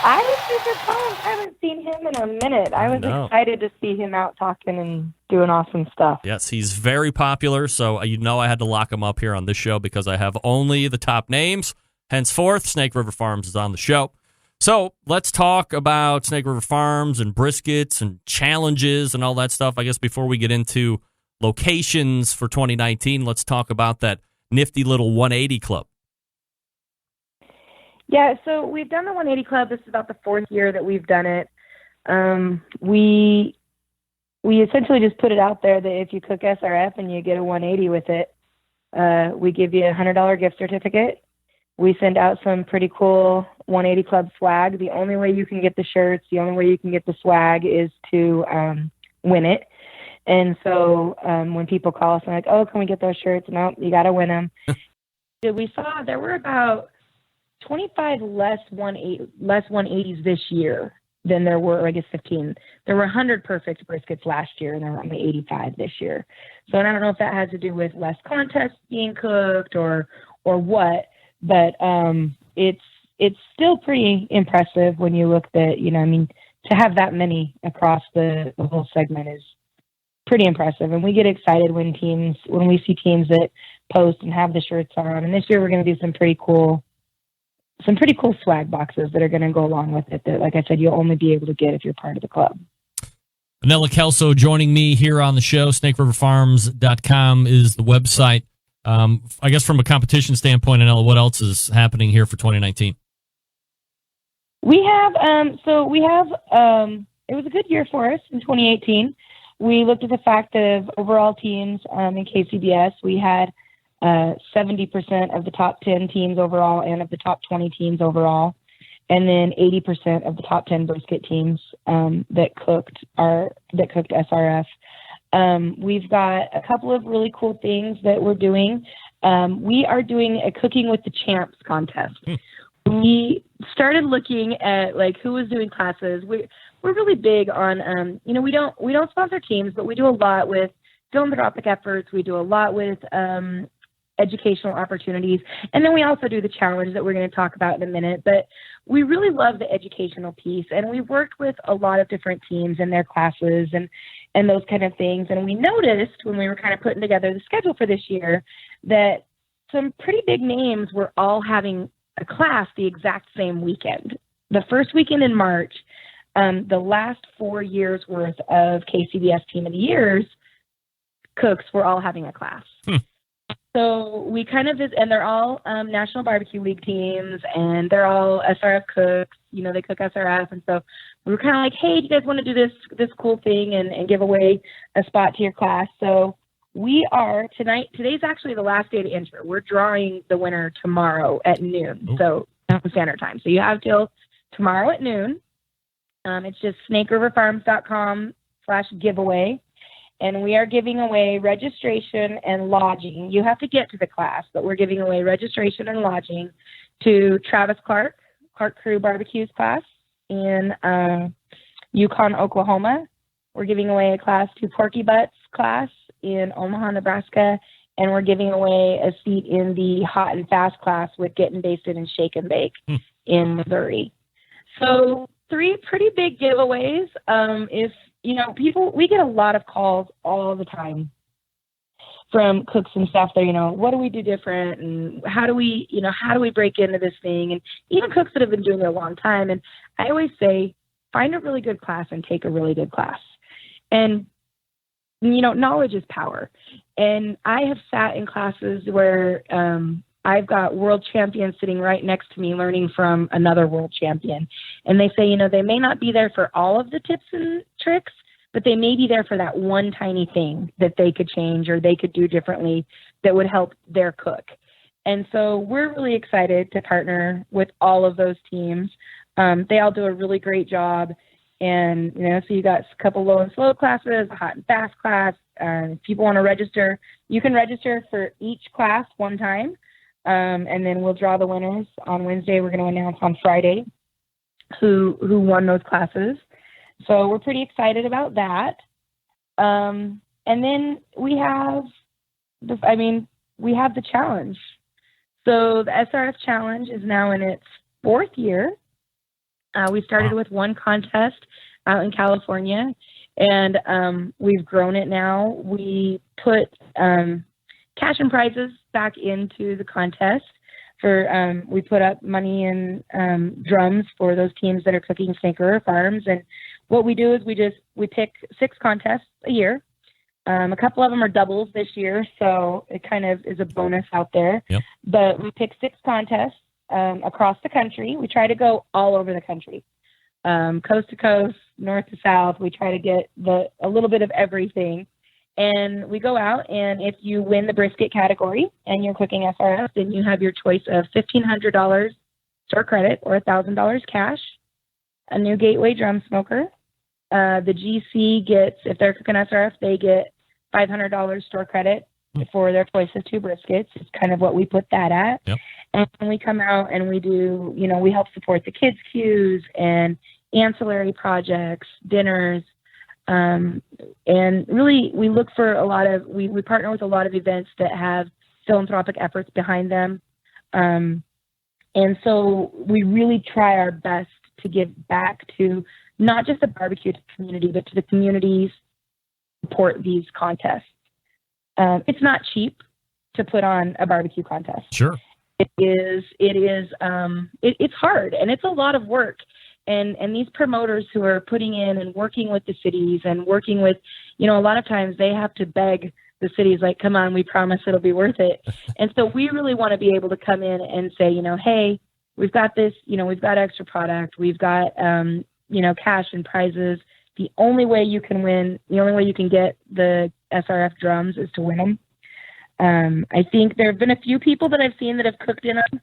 I was super pumped. I haven't seen him in a minute. I was excited to see him out talking and doing awesome stuff. Yes, he's very popular, so you know I had to lock him up here on this show because I have only the top names. Henceforth, Snake River Farms is on the show. So let's talk about Snake River Farms and briskets and challenges and all that stuff. I guess before we get into locations for 2019, let's talk about that nifty little 180 Club. Yeah, so we've done the 180 Club. This is about the 4th year that we've done it. We essentially just put it out there that if you cook SRF and you get a 180 with it, we give you a $100 gift certificate. We send out some pretty cool 180 Club swag. The only way you can get the shirts, the only way you can get the swag is to win it. And so when people call us and like, oh, can we get those shirts? No, you got to win them. We saw there were about 25 less 180s this year than there were, or I guess 15. There were 100 perfect briskets last year, and there were only 85 this year. So I don't know if that has to do with less contests being cooked or or what, but it's still pretty impressive when you look at, to have that many across the whole segment is pretty impressive. And we get excited when we see teams that post and have the shirts on. And this year we're going to do some pretty cool swag boxes that are going to go along with it that, like I said, you'll only be able to get if you're part of the club. Vanilla Kelso joining me here on the show. SnakeRiverFarms.com is the website. I guess from a competition standpoint, Anella, what else is happening here for 2019? We have, it was a good year for us in 2018. We looked at the fact of overall teams in KCBS. We had 70% of the top 10 teams overall and of the top 20 teams overall, and then 80% of the top 10 brisket teams that cooked SRF. We've got a couple of really cool things that we're doing. We are doing a Cooking with the Champs contest. We started looking at who was doing classes. We're really big on we don't sponsor teams, but we do a lot with philanthropic efforts. We do a lot with educational opportunities, and then we also do the challenge that we're going to talk about in a minute. But we really love the educational piece, and we've worked with a lot of different teams and their classes and those kind of things. And we noticed when we were kind of putting together the schedule for this year that some pretty big names were all having a class the exact same weekend. The first weekend in March, the last 4 years worth of KCBS Team of the Years cooks were all having a class. So we kind of, and they're all National Barbecue League teams, and they're all SRF cooks. They cook SRF, and so we were kind of like, hey, do you guys want to do this cool thing and give away a spot to your class? So we are today's actually the last day to enter. We're drawing the winner tomorrow at noon, so Mountain Standard Time. So you have till tomorrow at noon. It's just SnakeRiverFarms.com/giveaway. And we are giving away registration and lodging. You have to get to the class, but we're giving away registration and lodging to Travis Clark Crew Barbecues class in Yukon, Oklahoma. We're giving away a class to Porky Butts class in Omaha, Nebraska. And we're giving away a seat in the Hot and Fast class with Getting Basted and Shake and Bake in Missouri. So 3 pretty big giveaways. We get a lot of calls all the time from cooks and stuff that, what do we do different, and how do we break into this thing, and even cooks that have been doing it a long time. And I always say, find a really good class and take a really good class. And, knowledge is power. And I have sat in classes where I've got world champions sitting right next to me learning from another world champion. And they say, they may not be there for all of the tips and tricks, but they may be there for that one tiny thing that they could change or they could do differently that would help their cook. And so we're really excited to partner with all of those teams. They all do a really great job. And, so you got a couple low and slow classes, a hot and fast class. If people want to register, you can register for each class one time. And then we'll draw the winners on Wednesday. We're going to announce on Friday who won those classes. So we're pretty excited about that. And then we have the challenge. So the SRF challenge is now in its 4th year. We started with one contest out in California, and we've grown it now. We put cash and prizes back into the contest. We put up money and drums for those teams that are cooking Snake River Farms. And what we do is we pick 6 contests a year. A couple of them are doubles this year, so it kind of is a bonus out there. Yep. But we pick 6 contests across the country. We try to go all over the country, coast to coast, north to south. We try to get a little bit of everything. And we go out, and if you win the brisket category and you're cooking SRF, then you have your choice of $1,500 store credit or $1,000 cash, a new Gateway drum smoker. The GC gets, if they're cooking SRF, they get $500 store credit for their choice of 2 briskets. It's kind of what we put that at. Yep. And we come out and we do, we help support the kids' queues and ancillary projects, dinners. And really, we look for we partner with a lot of events that have philanthropic efforts behind them. And so we really try our best to give back to not just the barbecue community, but to the communities who support these contests. It's not cheap to put on a barbecue contest. Sure. It's hard and it's a lot of work. And these promoters who are putting in and working with the cities and working with, a lot of times they have to beg the cities, like, come on, we promise it'll be worth it. And so we really want to be able to come in and say, hey, we've got this, we've got extra product, we've got, cash and prizes. The only way you can win, the only way you can get the SRF drums is to win them. I think there have been a few people that I've seen that have cooked in them.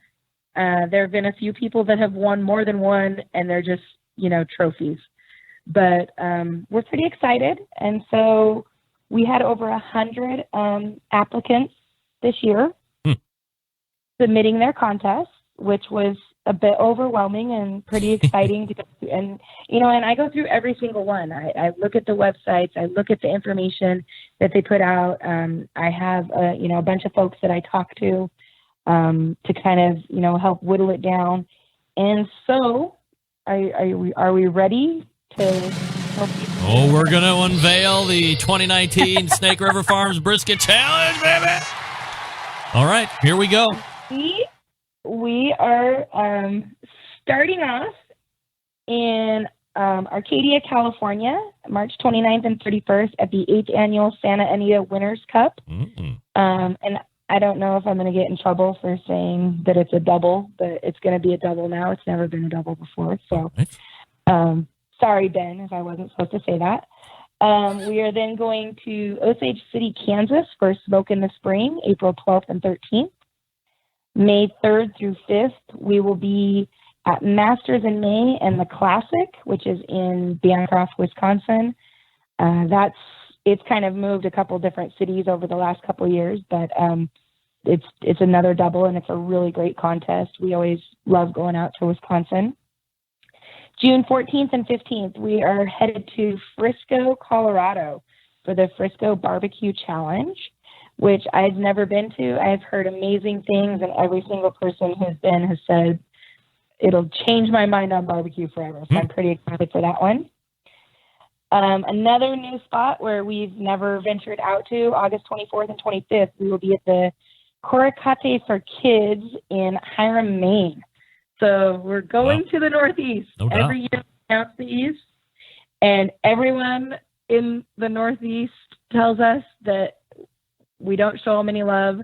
There have been a few people that have won more than one, and they're just, trophies. But we're pretty excited. And so we had over 100 applicants this year submitting their contests, which was a bit overwhelming and pretty exciting to go through. And, and I go through every single one. I look at the websites. I look at the information that they put out. I have, a bunch of folks that I talk to kind of, help whittle it down. And so are we ready to... Oh, we're going to unveil the 2019 Snake River Farms Brisket Challenge, baby. All right, here we go. We are starting off in Arcadia, California, March 29th and 31st at the 8th Annual Santa Anita Winners Cup. And I don't know if I'm going to get in trouble for saying that it's a double, but it's going to be a double now. It's never been a double before. So sorry, Ben, if I wasn't supposed to say that. We are then going to Osage City, Kansas for Smoke in the Spring, April 12th and 13th. May 3rd through 5th, we will be at Masters in May and the Classic, which is in Bancroft, Wisconsin. It's kind of moved a couple different cities over the last couple of years, but it's another double, and it's a really great contest. We always love going out to Wisconsin. June 14th and 15th, we are headed to Frisco, Colorado for the Frisco Barbecue Challenge, which I've never been to. I've heard amazing things, and every single person who's been has said it'll change my mind on barbecue forever. So I'm pretty excited for that one. Another new spot where we've never ventured out to, August 24th and 25th, we will be at the Coracate for Kids in Hiram, Maine. So we're going to the Northeast. No doubt. Every year we announce the East, and everyone in the Northeast tells us that we don't show them any love.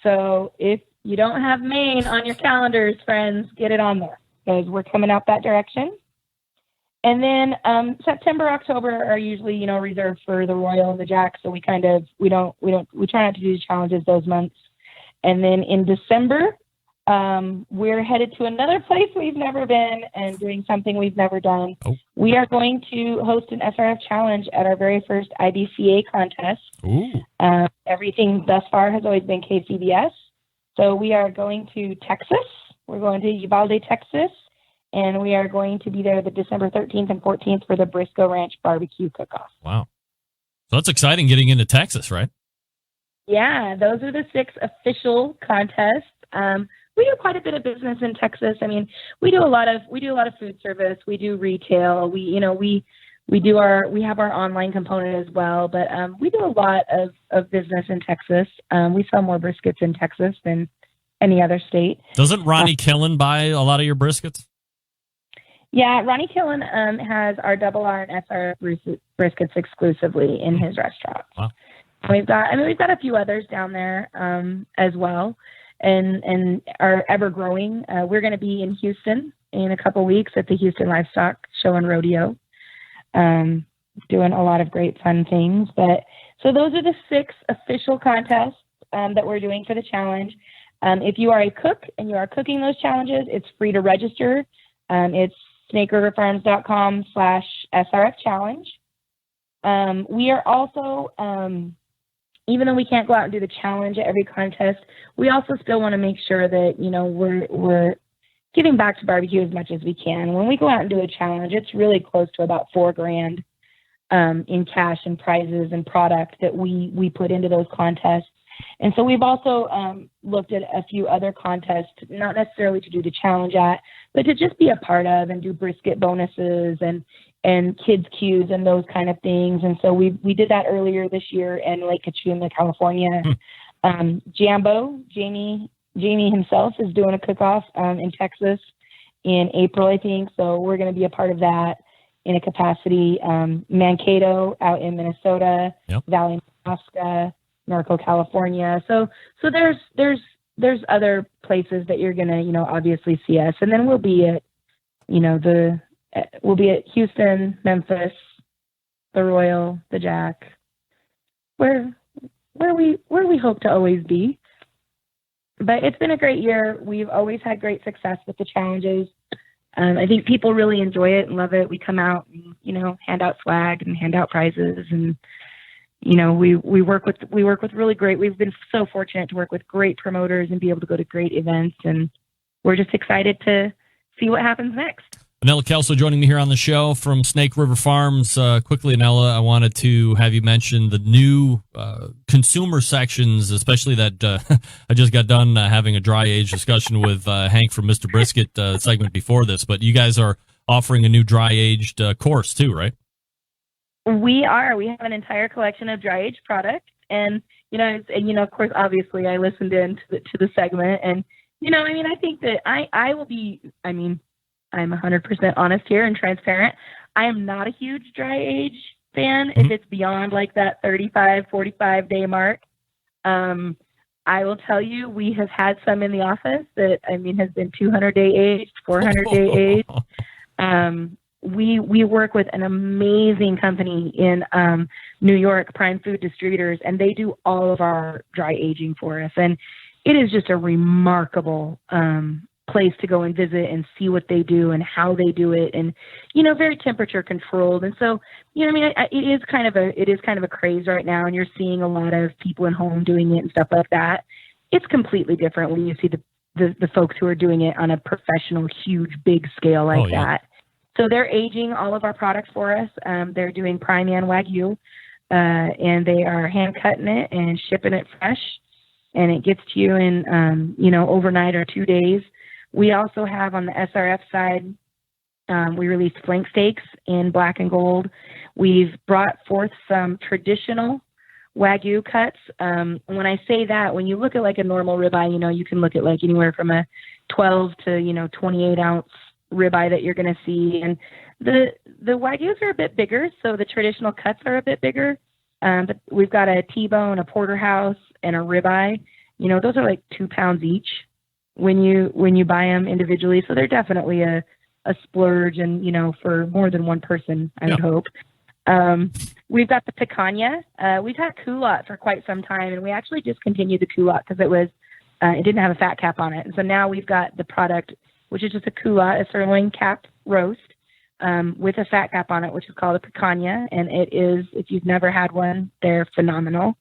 So if you don't have Maine on your calendars, friends, get it on there because we're coming out that direction. And then September, October are usually, reserved for the Royal and the Jack. So we try not to do the challenges those months. And then in December, we're headed to another place we've never been and doing something we've never done. Oh. We are going to host an SRF challenge at our very first IBCA contest. Everything thus far has always been KCBS. So we are going to Texas. We're going to Uvalde, Texas. And we are going to be there the December 13th and 14th for the Briscoe Ranch Barbecue Cook-Off. Wow. So that's exciting getting into Texas, right? Yeah, those are the 6 official contests. We do quite a bit of business in Texas. I mean, we do a lot of food service. We do retail. We have our online component as well, but we do a lot of business in Texas. We sell more briskets in Texas than any other state. Doesn't Ronnie Killen buy a lot of your briskets? Yeah, Ronnie Killen has our Double R and SR briskets exclusively in his restaurant. Wow. We've got a few others down there as well. And are ever growing. We're going to be in Houston in a couple weeks at the Houston Livestock Show and Rodeo, doing a lot of great fun things. But so those are the 6 official contests that we're doing for the challenge. If you are a cook and you are cooking those challenges, it's free to register. It's snakeriverfarms.com/SRF challenge. We are also even though we can't go out and do the challenge at every contest, we also still want to make sure that, we're giving back to barbecue as much as we can. When we go out and do a challenge, it's really close to about $4,000 in cash and prizes and product that we put into those contests. And so we've also looked at a few other contests, not necessarily to do the challenge at, but to just be a part of and do brisket bonuses and kids queues and those kind of things. And so we did that earlier this year in Lake Cachuma, California. Jambo, Jamie himself is doing a cook-off in Texas in April, I think. So we're going to be a part of that in a capacity. Mankato out in Minnesota, Valley, Nebraska, Norco, California. So there's other places that you're going to, obviously see us. And then we'll be at, we'll be at Houston, Memphis, the Royal, the Jack, where we hope to always be. But it's been a great year. We've always had great success with the challenges. I think people really enjoy it and love it. We come out and, hand out swag and hand out prizes, and we work with really great. We've been so fortunate to work with great promoters and be able to go to great events, and we're just excited to see what happens next. Anella Kelso joining me here on the show from Snake River Farms. Quickly, Anella, I wanted to have you mention the new consumer sections, especially that I just got done having a dry age discussion with Hank from Mr. Brisket segment before this, but you guys are offering a new dry aged course too, right? We are. We have an entire collection of dry aged products, and of course, obviously, I listened in to the segment, and I think that I will be. I'm 100% honest here and transparent. I am not a huge dry age fan. If it's beyond like that 35, 45 day mark, I will tell you, we have had some in the office that, has been 200 day aged, 400 day aged. We work with an amazing company in New York, Prime Food Distributors, and they do all of our dry aging for us. And it is just a remarkable place to go and visit and see what they do and how they do it, and very temperature controlled. And so it is kind of a craze right now, and you're seeing a lot of people at home doing it and stuff like that. It's completely different when you see the folks who are doing it on a professional, huge, big scale like that. So they're aging all of our products for us. They're doing prime and Wagyu, and they are hand cutting it and shipping it fresh, and it gets to you in overnight or 2 days. We also have on the SRF side, we released flank steaks in black and gold. We've brought forth some traditional Wagyu cuts. When I say that, when you look at like a normal ribeye, you can look at like anywhere from a 12 to 28 ounce ribeye that you're going to see. And the Wagyus are a bit bigger, so the traditional cuts are a bit bigger. But we've got a T-bone, a porterhouse, and a ribeye. Those are like 2 pounds each when you buy them individually. So they're definitely a splurge, and for more than one person, I would hope. We've got the picanha. We've had culotte for quite some time, and we actually discontinued the culotte because it didn't have a fat cap on it. And so now we've got the product, which is just a culotte, a sirloin capped roast with a fat cap on it, which is called a picanha. And it is, if you've never had one, they're phenomenal.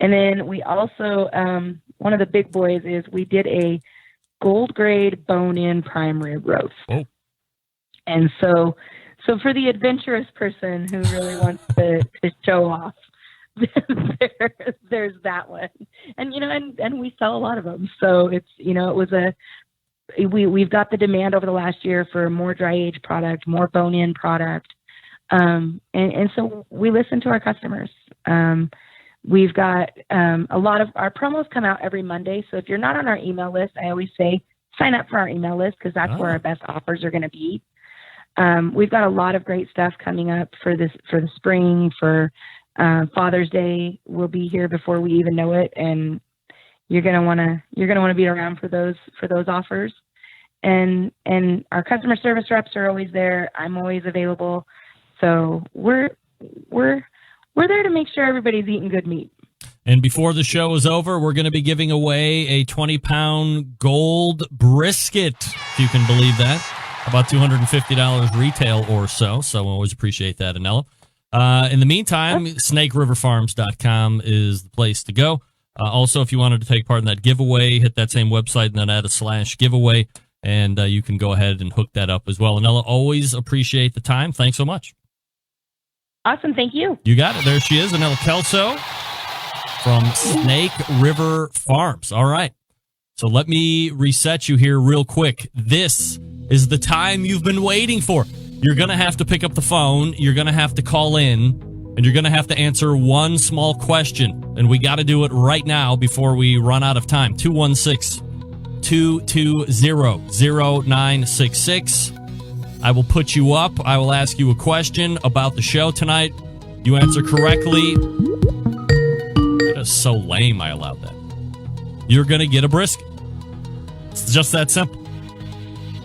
And then we also, one of the big boys is we did a gold grade bone-in prime rib roast. Oh. And so for the adventurous person who really wants to show off, there's that one. And and we sell a lot of them. So it's we've got the demand over the last year for more dry aged product, more bone-in product, and so we listen to our customers. We've got a lot of our promos come out every Monday. So if you're not on our email list, I always say sign up for our email list, because that's where our best offers are going to be. We've got a lot of great stuff coming up for the spring. For Father's Day, we'll be here before we even know it, and you're gonna want to be around for those offers. And our customer service reps are always there. I'm always available. So we're there to make sure everybody's eating good meat. And before the show is over, we're going to be giving away a 20-pound gold brisket, if you can believe that. About $250 retail or so. So I always appreciate that, Anella. In the meantime, snakeriverfarms.com is the place to go. Also, if you wanted to take part in that giveaway, hit that same website and then add a /giveaway, and you can go ahead and hook that up as well. Anella, always appreciate the time. Thanks so much. Awesome. Thank you. You got it. There she is, Anella Kelso. from Snake River Farms. All right. So let me reset you here real quick. This is the time you've been waiting for. You're going to have to pick up the phone. You're going to have to call in. And you're going to have to answer one small question. And we got to do it right now before we run out of time. 216-220-0966. I will put you up. I will ask you a question about the show tonight. You answer correctly. That is so lame I allowed that. You're going to get a brisket. It's just that simple.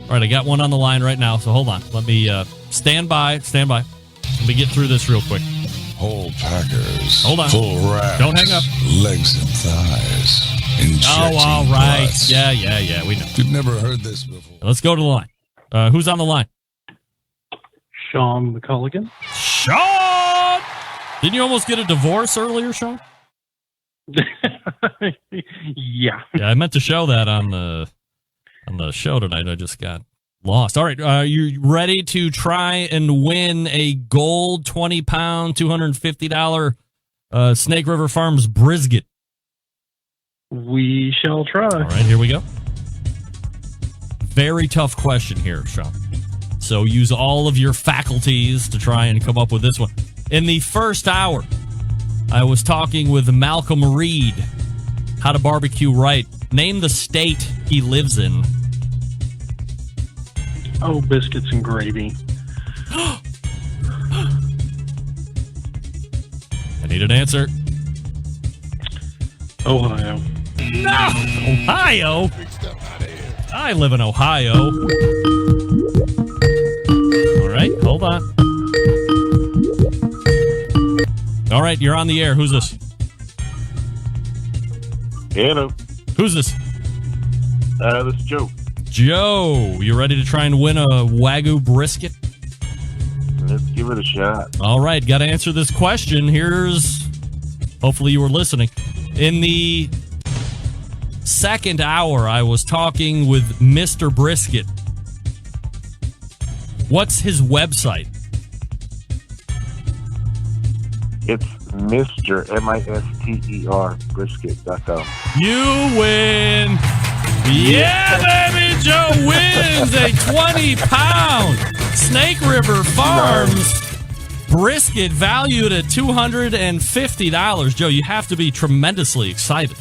All right, I got one on the line right now, so hold on. Let me stand by. Let me get through this real quick. Whole packers. Hold on. Full wraps. Don't hang up. Legs and thighs. Oh, all right. Butts. Yeah, we know. You've never heard this before. Let's go to the line. Who's on the line? Sean McCulligan. Sean! Didn't you almost get a divorce earlier, Sean? Yeah. Yeah, I meant to show that on the show tonight. I just got lost. All right, are you ready to try and win a gold 20-pound, $250 Snake River Farms brisket? We shall try. All right, here we go. Very tough question here, Sean. So use all of your faculties to try and come up with this one. In the first hour, I was talking with Malcolm Reed, how to barbecue right. Name the state he lives in. Oh, biscuits and gravy. I need an answer. Ohio. No! Ohio? I live in Ohio. All right, hold on. All right, you're on the air. Who's this? Hello. Who's this? This is Joe. Joe, you ready to try and win a Wagyu brisket? Let's give it a shot. All right, got to answer this question. Hopefully you were listening. In the second hour, I was talking with Mr. Brisket. What's his website? It's Mr. M-I-S-T-E-R brisket.com. You win. Yeah, baby. Joe wins a 20-pound Snake River Farms brisket valued at $250. Joe, you have to be tremendously excited.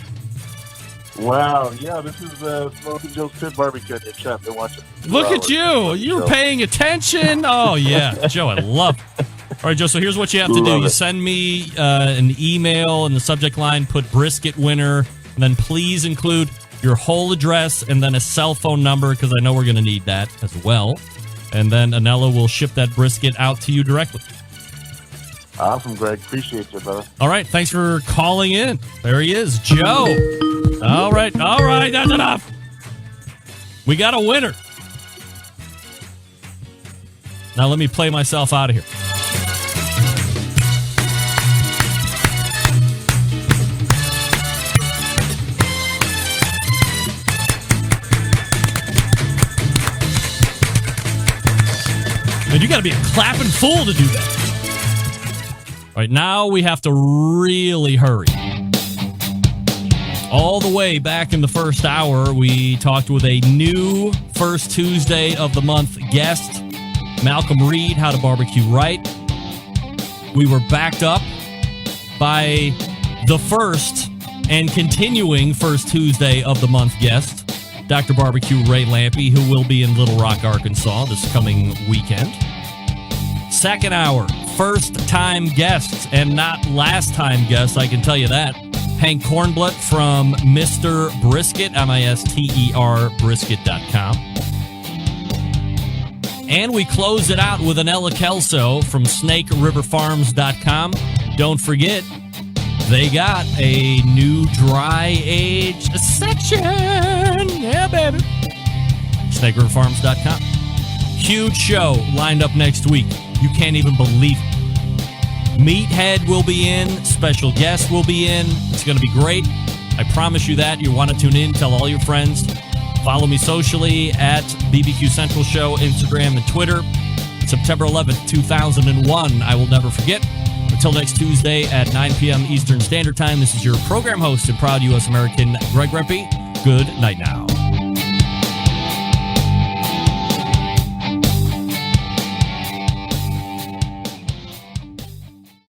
Wow. Yeah, this is Smoking Joe's Pit Barbecue in your chat. They're watching. Look at you. You're paying attention. Oh, yeah. Joe, I love it. All right, Joe, so here's what you have to do. You send me an email in the subject line, put brisket winner, and then please include your whole address and then a cell phone number because I know we're going to need that as well. And then Anella will ship that brisket out to you directly. Awesome, Greg. Appreciate you, brother. All right, thanks for calling in. There he is, Joe. All right, that's enough. We got a winner. Now let me play myself out of here. And you got to be a clapping fool to do that. All right, now we have to really hurry. All the way back in the first hour, we talked with a new first Tuesday of the month guest, Malcolm Reed, how to barbecue right. We were backed up by the first and continuing first Tuesday of the month guest, Dr. Barbecue Ray Lampe, who will be in Little Rock, Arkansas this coming weekend. Second hour, first-time guests and not last-time guests, I can tell you that. Hank Kornblatt from Mr. Brisket, M-I-S-T-E-R brisket.com. And we close it out with Anella Kelso from SnakeRiverFarms.com. Don't forget, they got a new dry-aged section. Yeah, baby. SnakeRiverFarms.com. Huge show lined up next week. You can't even believe it. Meathead will be in. Special guests will be in. It's going to be great. I promise you that. You want to tune in. Tell all your friends. Follow me socially at BBQ Central Show, Instagram and Twitter. September 11th, 2001. I will never forget. Until next Tuesday at 9 p.m. Eastern Standard Time, this is your program host and proud U.S. American, Greg Rempe. Good night now.